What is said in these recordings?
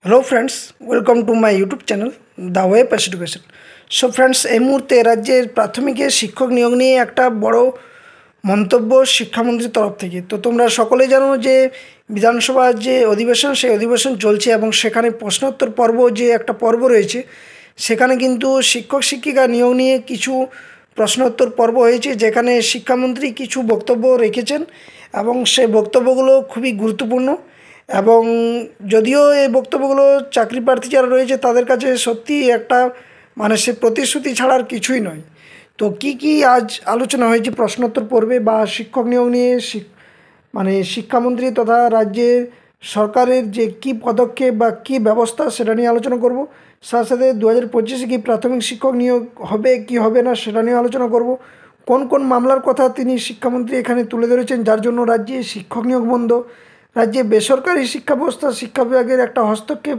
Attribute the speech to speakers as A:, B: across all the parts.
A: Hello friends, welcome to my YouTube channel the way pass education. So friends, এই মুহূর্তে রাজ্যের প্রাথমিকে শিক্ষক নিয়োগ নিয়ে একটা বড় মন্তব্য শিক্ষামন্ত্রীর তরফ থেকে। তো তোমরা সকলেই জানো যে বিধানসভার যে অধিবেশন, সেই অধিবেশন চলছে এবং সেখানে প্রশ্নোত্তর পর্ব যে একটা পর্ব রয়েছে, সেখানে কিন্তু শিক্ষক শিক্ষিকা নিয়োগ নিয়ে কিছু প্রশ্নোত্তর পর্ব হয়েছে, যেখানে শিক্ষামন্ত্রী কিছু বক্তব্য রেখেছেন এবং সেই বক্তব্যগুলো খুবই গুরুত্বপূর্ণ। এবং যদিও এই বক্তব্যগুলো চাকরি প্রার্থী যারা রয়েছে তাদের কাছে সত্যিই একটা সে প্রতিশ্রুতি ছাড়ার কিছুই নয়। তো কি আজ আলোচনা হয়েছে প্রশ্নোত্তর পর্বে বা শিক্ষক নিয়োগ নিয়ে শিক্ষামন্ত্রী তথা রাজ্যের সরকারের যে কি পদক্ষেপ বা কি ব্যবস্থা, সেটা নিয়ে আলোচনা করব। সাথে সাথে 2025-এ কি প্রাথমিক শিক্ষক নিয়োগ হবে কি হবে না সেটা নিয়ে আলোচনা করব। কোন কোন মামলার কথা তিনি শিক্ষামন্ত্রী এখানে তুলে ধরেছেন, যার জন্য রাজ্যে শিক্ষক নিয়োগ বন্ধ। রাজ্যে বেসরকারি শিক্ষা ব্যবস্থা, শিক্ষা বিভাগের একটা হস্তক্ষেপ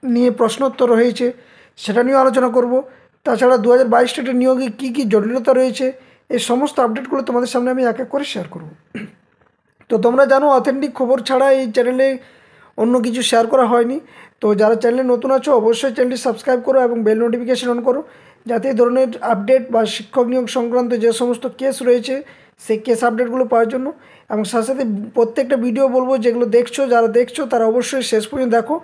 A: নিয়ে প্রশ্নোত্তর হয়েছে, সেটা নিয়েও আলোচনা করব। তাছাড়া 2022 স্টেটের নিয়োগে কী জটিলতা রয়েছে, এই সমস্ত আপডেটগুলো তোমাদের সামনে আমি এক এক করে শেয়ার করব। তো তোমরা জানো, অথেন্টিক খবর ছাড়া এই চ্যানেলে অন্য কিছু শেয়ার করা হয়নি। তো যারা চ্যানেলে নতুন আছো, অবশ্যই চ্যানেলটি সাবস্ক্রাইব করো এবং বেল নোটিফিকেশন অন করো, যাতে এই ধরনের আপডেট বা শিক্ষক নিয়োগ সংক্রান্ত যে সমস্ত কেস রয়েছে সেই কেস আপডেটগুলো পাওয়ার জন্য। এবং সাথে সাথে প্রত্যেকটা ভিডিও বলবো, যেগুলো যারা দেখছো তারা অবশ্যই শেষ পর্যন্ত দেখো,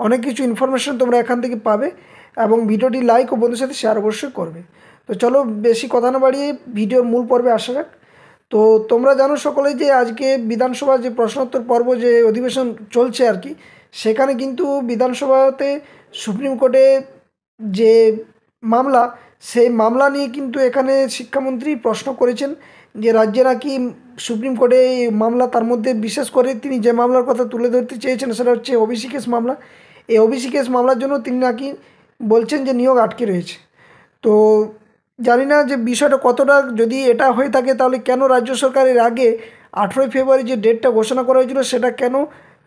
A: অনেক কিছু ইনফরমেশন তোমরা এখান থেকে পাবে। এবং ভিডিওটি লাইক ও বন্ধুদের সাথে শেয়ার অবশ্যই করবে। তো চলো, বেশি কথা না বাড়িয়ে ভিডিওর মূল পর্বে আসা যাক। তো তোমরা জানো সকলেই যে আজকে বিধানসভা যে প্রশ্নোত্তর পর্ব যে অধিবেশন চলছে আর কি, সেখানে কিন্তু বিধানসভাতে সুপ্রিম কোর্টে যে মামলা, সেই মামলা নিয়ে কিন্তু এখানে শিক্ষামন্ত্রী প্রশ্ন করেছেন যে রাজ্যে নাকি সুপ্রিম কোর্টে এই মামলা, তার মধ্যে বিশেষ করে তিনি যে মামলার কথা তুলে ধরতে চেয়েছেন সেটা হচ্ছে ওবিসি কেস মামলা। এই ওবিসি কেস মামলার জন্য তিনি নাকি বলছেন যে নিয়োগ আটকে রয়েছে। তো জানি না যে বিষয়টা কতটা, যদি এটা হয়ে থাকে তাহলে কেন রাজ্য সরকারের আগে 18ই ফেব্রুয়ারি যে ডেটটা ঘোষণা করা হয়েছিল সেটা কেন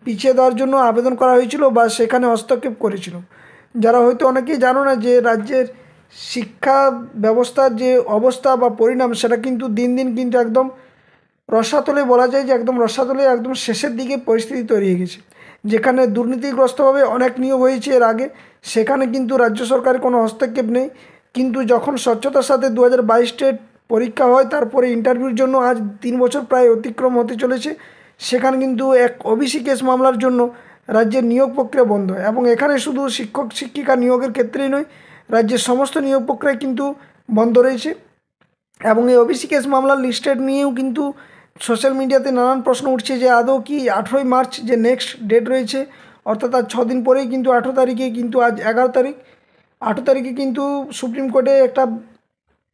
A: পিছিয়ে দেওয়ার জন্য আবেদন করা হয়েছিল বা সেখানে হস্তক্ষেপ করেছিল। যারা হয়তো অনেকেই জানো না যে রাজ্যের শিক্ষা ব্যবস্থার যে অবস্থা বা পরিণাম, সেটা কিন্তু দিন দিন কিন্তু একদম রসাতলে, বলা যায় যে একদম রসাতলে, একদম শেষের দিকে পরিস্থিতি তৈরি হয়ে গেছে। যেখানে দুর্নীতিগ্রস্তভাবে অনেক নিয়োগ হয়েছে এর আগে, সেখানে কিন্তু রাজ্য সরকারের কোনো হস্তক্ষেপ নেই। কিন্তু যখন স্বচ্ছতার সাথে 2022 স্টেট পরীক্ষা হয়, তারপরে ইন্টারভিউর জন্য আজ 3 বছর প্রায় অতিক্রম হতে চলেছে, সেখানে কিন্তু এক ওবিসি কেস মামলার জন্য রাজ্যের নিয়োগ প্রক্রিয়া বন্ধ হয়। এবং এখানে শুধু শিক্ষক শিক্ষিকা নিয়োগের ক্ষেত্রেই নয়, রাজ্যের সমস্ত নিয়োগ প্রক্রিয়া কিন্তু বন্ধ রয়েছে। এবং এই ওবিসি কেস মামলার লিস্টেড নিয়েও কিন্তু সোশ্যাল মিডিয়াতে নানান প্রশ্ন উঠছে যে আদৌ কি 18ই মার্চ যে নেক্সট ডেট রয়েছে, অর্থাৎ আজ 6 দিন পরেই কিন্তু 18 তারিখে, কিন্তু আজ 11 তারিখ, 8 তারিখে কিন্তু সুপ্রিম কোর্টে একটা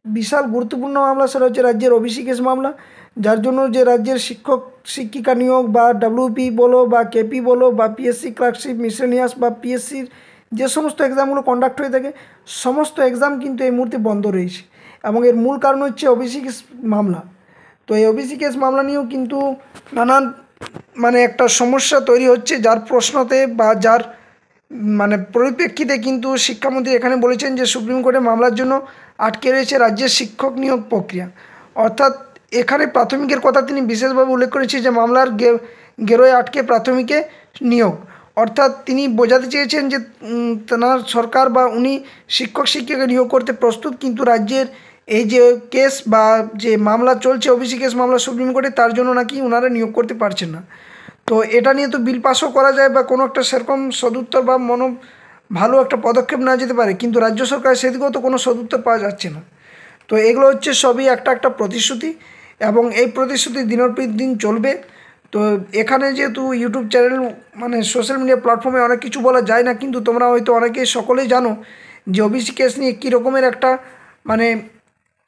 A: বিশাল গুরুত্বপূর্ণ মামলা, সেটা হচ্ছে রাজ্যের ওবিসি কেস মামলা, যার জন্য যে রাজ্যের শিক্ষক শিক্ষিকা নিয়োগ বা ডাব্লিউপি বলো বা কেপি বলো বা পিএসসি ক্লার্কশিপ মিসেলিনিয়াস বা পিএসসির যে সমস্ত এক্সামগুলো কন্ডাক্ট হয়ে থাকে, সমস্ত এক্সাম কিন্তু এই মুহূর্তে বন্ধ রয়েছে। এবং এর মূল কারণ হচ্ছে ওবিসি কেস মামলা। তো এই ওবিসি কেস মামলা নিয়েও কিন্তু নানান একটা সমস্যা তৈরি হচ্ছে, যার প্রশ্নতে বা যার পরিপ্রেক্ষিতে কিন্তু শিক্ষামন্ত্রী এখানে বলেছেন যে সুপ্রিম কোর্টে মামলার জন্য আটকে রয়েছে রাজ্যের শিক্ষক নিয়োগ প্রক্রিয়া। অর্থাৎ এখানে প্রাথমিকের কথা তিনি বিশেষভাবে উল্লেখ করেছেন যে মামলার গেরোয় আটকে প্রাথমিকে নিয়োগ। অর্থাৎ তিনি বোঝাতে চেয়েছেন যে তেনার সরকার বা উনি শিক্ষক শিক্ষিকা নিয়োগ করতে প্রস্তুত, কিন্তু রাজ্যের এই যে কেস বা যে মামলা চলছে ওবিসি কেস মামলা সুপ্রিম কোর্টে, তার জন্য নাকি ওনারা নিয়োগ করতে পারছেন না। তো এটা নিয়ে তো বিল পাসও করা যায় বা কোনো একটা সেরকম সদুত্তর বা ভালো একটা পদক্ষেপ নেওয়া যেতে পারে, কিন্তু রাজ্য সরকার সেদিকেও তো কোনো সদুত্তর পাওয়া যাচ্ছে না। তো এগুলো হচ্ছে সবই একটা প্রতিশ্রুতি, এবং এই প্রতিশ্রুতি দিনের পর দিন চলবে। তো এখানে যেহেতু ইউটিউব চ্যানেল সোশ্যাল মিডিয়া প্ল্যাটফর্মে অনেক কিছু বলা যায় না, কিন্তু তোমরা হয়তো অনেকেই সকলেই জানো যে ওবিসি কেস নিয়ে কী রকমের একটা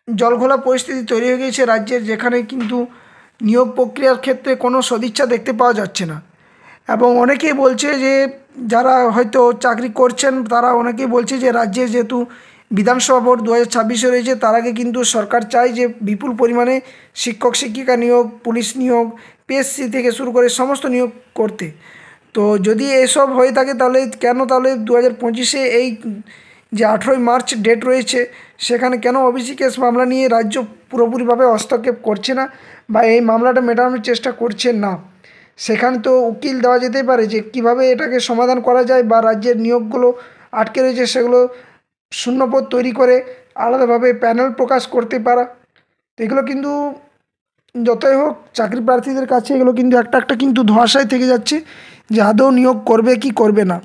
A: জলঘোলা পরিস্থিতি তৈরি হয়ে গিয়েছে রাজ্যের, যেখানে কিন্তু নিয়োগ প্রক্রিয়ার ক্ষেত্রে কোনো সদিচ্ছা দেখতে পাওয়া যাচ্ছে না। এবং অনেকেই বলছে যে যারা হয়তো চাকরি করছেন, তারা অনেকেই বলছে যে রাজ্যে যেহেতু বিধানসভা ভোট 2026-এ রয়েছে, তার আগে কিন্তু সরকার চায় যে বিপুল পরিমাণে শিক্ষক শিক্ষিকা নিয়োগ, পুলিশ নিয়োগ, পিএসসি থেকে শুরু করে সমস্ত নিয়োগ করতে। তো যদি এসব হয়ে থাকে তাহলে 2025-এ এই যে 18ই মার্চ ডেট রয়েছে, সেখানে কেন ওবিসি কেস মামলা নিয়ে রাজ্য পুরোপুরিভাবে হস্তক্ষেপ করছে না বা এই মামলাটা মেটানোর চেষ্টা করছে না, সেখানে তো উকিল দেওয়া যেতেই পারে যে কিভাবে এটাকে সমাধান করা যায়, বা রাজ্যের নিয়োগগুলো আটকে রয়েছে সেগুলো শূন্যপদ তৈরি করে আলাদাভাবে প্যানেল প্রকাশ করতে পারা। তো এগুলো কিন্তু যতই হোক চাকরি প্রার্থীদের কাছে এগুলো কিন্তু একটা একটা কিন্তু ধোঁয়াশায় থেকে যাচ্ছে যে আদৌ নিয়োগ করবে কি করবে না।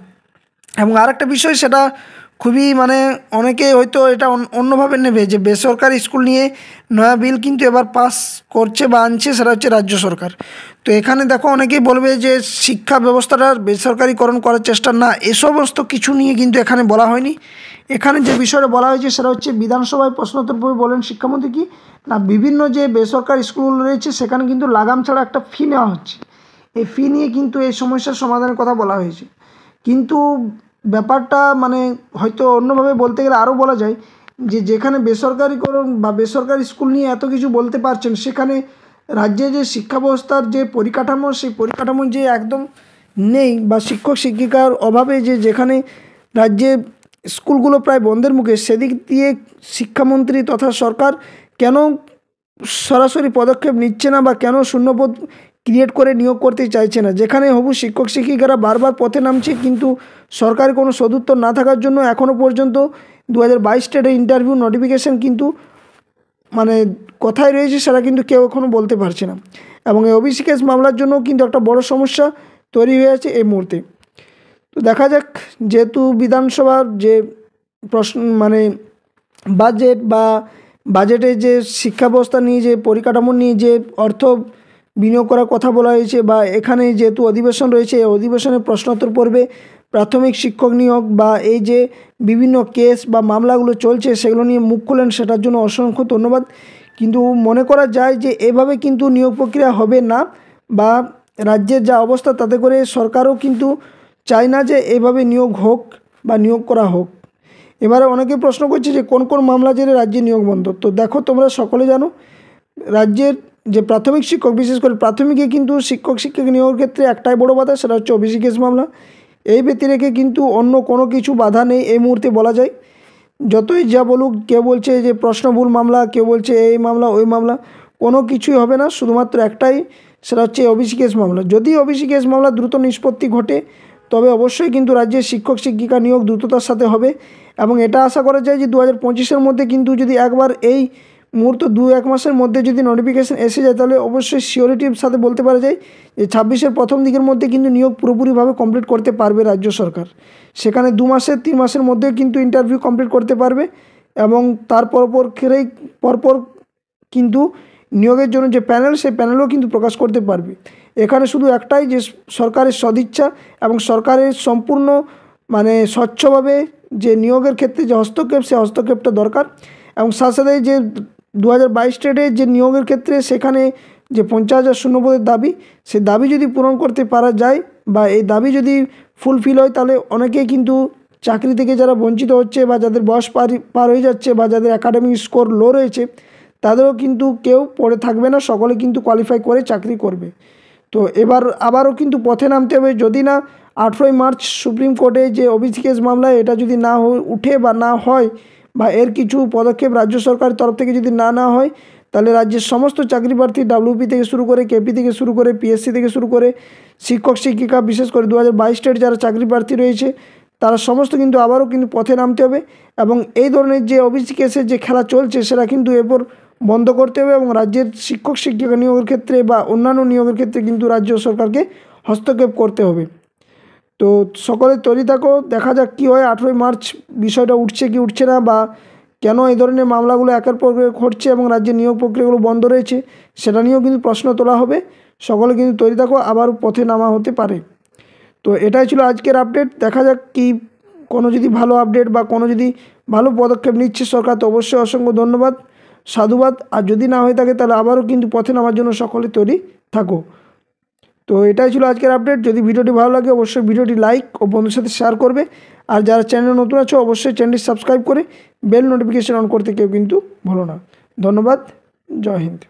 A: এবং আরেকটা বিষয়, সেটা খুবই অনেকে হয়তো এটা অন্যভাবে নেবে, যে বেসরকারি স্কুল নিয়ে নয়া বিল কিন্তু এবার পাস করছে বা আনছে, সেটা হচ্ছে রাজ্য সরকার। তো এখানে দেখো অনেকেই বলবে যে শিক্ষা ব্যবস্থাটার বেসরকারিকরণ করার চেষ্টা, না, এ সমস্ত কিছু নিয়ে কিন্তু এখানে বলা হয়নি। এখানে যে বিষয়টা বলা হয়েছে সেটা হচ্ছে বিধানসভায় প্রশ্নোত্তর পর্বে বলেন শিক্ষামন্ত্রী কি না, বিভিন্ন যে বেসরকারি স্কুলগুলো রয়েছে সেখানে কিন্তু লাগাম ছাড়া একটা ফি নেওয়া হচ্ছে। এই ফি নিয়ে কিন্তু এই সমস্যার সমাধানের কথা বলা হয়েছে। কিন্তু ব্যাপারটা হয়তো অন্যভাবে বলতে গেলে আরও বলা যায় যে যেখানে বেসরকারিকরণ বা বেসরকারি স্কুল নিয়ে এত কিছু বলতে পারছেন, সেখানে রাজ্যে যে শিক্ষা ব্যবস্থার যে পরিকাঠামো, সেই পরিকাঠামো যে একদম নেই, বা শিক্ষক শিক্ষিকার অভাবে যেখানে রাজ্যে স্কুলগুলো প্রায় বন্ধের মুখে, সেদিক দিয়ে শিক্ষামন্ত্রী তথা সরকার কেন সরাসরি পদক্ষেপ নিচ্ছে না, বা কেন শূন্যপদ ক্রিয়েট করে নিয়োগ করতে চাইছে না। যেখানে হবু শিক্ষক শিক্ষিকারা বারবার পথে নামছে, কিন্তু সরকারি কোনো সদুত্তর না থাকার জন্য এখনও পর্যন্ত 2022 স্টেটের ইন্টারভিউ নোটিফিকেশান কিন্তু কোথায় রয়েছে সেটা কিন্তু কেউ এখনও বলতে পারছে না। এবং এই ওবিসি কেস মামলার জন্য কিন্তু একটা বড় সমস্যা তৈরি হয়ে আছে এই মুহূর্তে। তো দেখা যাক, যেহেতু বিধানসভার যে প্রশ্ন বাজেট বা বাজেটে যে শিক্ষা ব্যবস্থা নিয়ে যে পরিকাঠামো নিয়ে যে অর্থ বিনিয়োগ করার কথা বলা হয়েছে, বা এখানে যেহেতু অধিবেশন রয়েছে, এই অধিবেশনের প্রশ্নোত্তর পর্বে প্রাথমিক শিক্ষক নিয়োগ বা এই যে বিভিন্ন কেস বা মামলাগুলো চলছে সেগুলো নিয়ে মুখ খুলেন, সেটার জন্য অসংখ্য ধন্যবাদ। কিন্তু মনে করা যায় যে এভাবে কিন্তু নিয়োগ প্রক্রিয়া হবে না, বা রাজ্যের যা অবস্থা তাতে করে সরকারও কিন্তু চায় না যে এভাবে নিয়োগ হোক বা নিয়োগ করা হোক। এবারে অনেকে প্রশ্ন করছে যে কোন কোন মামলা জেরে রাজ্যে নিয়োগ বন্ধ। তো দেখো, তোমরা সকলে জানো রাজ্যের যে প্রাথমিক শিক্ষক, বিশেষ করে প্রাথমিকে কিন্তু শিক্ষক শিক্ষক নিয়োগের ক্ষেত্রে একটাই বড় বাধা, সেটা হচ্ছে ওবিসি কেস মামলা। এই ব্যতি রেখে কিন্তু অন্য কোনো কিছু বাধা নেই এই মুহূর্তে বলা যায়। যতই যা বলুক, কেউ বলছে যে প্রশ্নভুল মামলা, কেউ বলছে এই মামলা ওই মামলা, কোনো কিছুই হবে না, শুধুমাত্র একটাই, সেটা হচ্ছে ওবিসি কেস মামলা। যদি ওবিসি কেস মামলা দ্রুত নিষ্পত্তি ঘটে, তবে অবশ্যই কিন্তু রাজ্যের শিক্ষক শিক্ষিকা নিয়োগ দ্রুততার সাথে হবে। এবং এটা আশা করা যায় যে 2025-এর মধ্যে কিন্তু যদি একবার এই মুহূর্ত 2-1 মাসের মধ্যে যদি নোটিফিকেশান এসে যায়, তাহলে অবশ্যই সিওরিটির সাথে বলতে পারা যায় যে 26-এর প্রথম দিকের মধ্যে কিন্তু নিয়োগ পুরোপুরিভাবে কমপ্লিট করতে পারবে রাজ্য সরকার। সেখানে 2 মাসের 3 মাসের মধ্যেও কিন্তু ইন্টারভিউ কমপ্লিট করতে পারবে, এবং তার পরপর কিন্তু নিয়োগের জন্য যে প্যানেল, সেই প্যানেলও কিন্তু প্রকাশ করতে পারবে। এখানে শুধু একটাই, যে সরকারের সদিচ্ছা এবং সরকারের সম্পূর্ণ স্বচ্ছভাবে যে নিয়োগের ক্ষেত্রে যে হস্তক্ষেপ, সেই হস্তক্ষেপটা দরকার। এবং সাথে সাথে যে 2022 স্টেটের যে নিয়োগের ক্ষেত্রে সেখানে যে 50,000 শূন্যপদের দাবি, সেই দাবি যদি পূরণ করতে পারা যায়, বা এই দাবি যদি ফুলফিল হয়, তাহলে অনেকেই কিন্তু চাকরি থেকে যারা বঞ্চিত হচ্ছে, বা যাদের বয়স পার হয়ে যাচ্ছে, বা যাদের একাডেমিক স্কোর লো রয়েছে, তাদেরও কিন্তু কেউ পড়ে থাকবে না, সকলে কিন্তু কোয়ালিফাই করে চাকরি করবে। তো এবার আবারও কিন্তু পথে নামতে হবে। যদি না 18ই মার্চ সুপ্রিম কোর্টে যে ওবিসি কেস মামলা, এটা যদি না উঠে বা না হয়, বা এর কিছু পদক্ষেপ রাজ্য সরকারের তরফ থেকে যদি না হয়, তাহলে রাজ্যের সমস্ত চাকরি প্রার্থী WP থেকে শুরু করে, KP থেকে শুরু করে, PSC থেকে শুরু করে, শিক্ষক শিক্ষিকা, বিশেষ করে 2022 স্টেট যারা চাকরি প্রার্থী রয়েছে, তারা সমস্ত কিন্তু আবারও কিন্তু পথে নামতে হবে। এবং এই ধরনের যে ওবিসি কেসের যে খেলা চলছে, সেটা কিন্তু এরপর বন্ধ করতে হবে, এবং রাজ্যের শিক্ষক শিক্ষিকা নিয়োগের ক্ষেত্রে বা অন্যান্য নিয়োগের ক্ষেত্রে কিন্তু রাজ্য সরকারকে হস্তক্ষেপ করতে হবে। তো সকলে তৈরি থাকো, দেখা যাক কী হয়। 18ই মার্চ বিষয়টা উঠছে কি উঠছে না, বা কেন এই ধরনের মামলাগুলো একের পর এক ঘটছে এবং রাজ্যের নিয়োগ প্রক্রিয়াগুলো বন্ধ রয়েছে, সেটা নিয়েও কিন্তু প্রশ্ন তোলা হবে। সকলে কিন্তু তৈরি থাকো, আবার পথে নামা হতে পারে। তো এটাই ছিল আজকের আপডেট। দেখা যাক কি কোনো যদি ভালো আপডেট বা কোনো যদি ভালো পদক্ষেপ নিচ্ছে সরকার, তো অবশ্যই অসংখ্য ধন্যবাদ, সাধুবাদ। আর যদি না হয়ে থাকে, তাহলে আবারও কিন্তু পথে নামার জন্য সকলে তৈরি থাকো। তো এটাই ছিল আজকের আপডেট। যদি ভিডিওটি ভালো লাগে, অবশ্যই ভিডিওটি লাইক ও বন্ধুর সাথে শেয়ার করবে। আর যারা চ্যানেলে নতুন আছো, অবশ্যই চ্যানেলটি সাবস্ক্রাইব করে বেল নোটিফিকেশান অন করতে কেউ কিন্তু ভুলো না। ধন্যবাদ। জয় হিন্দ।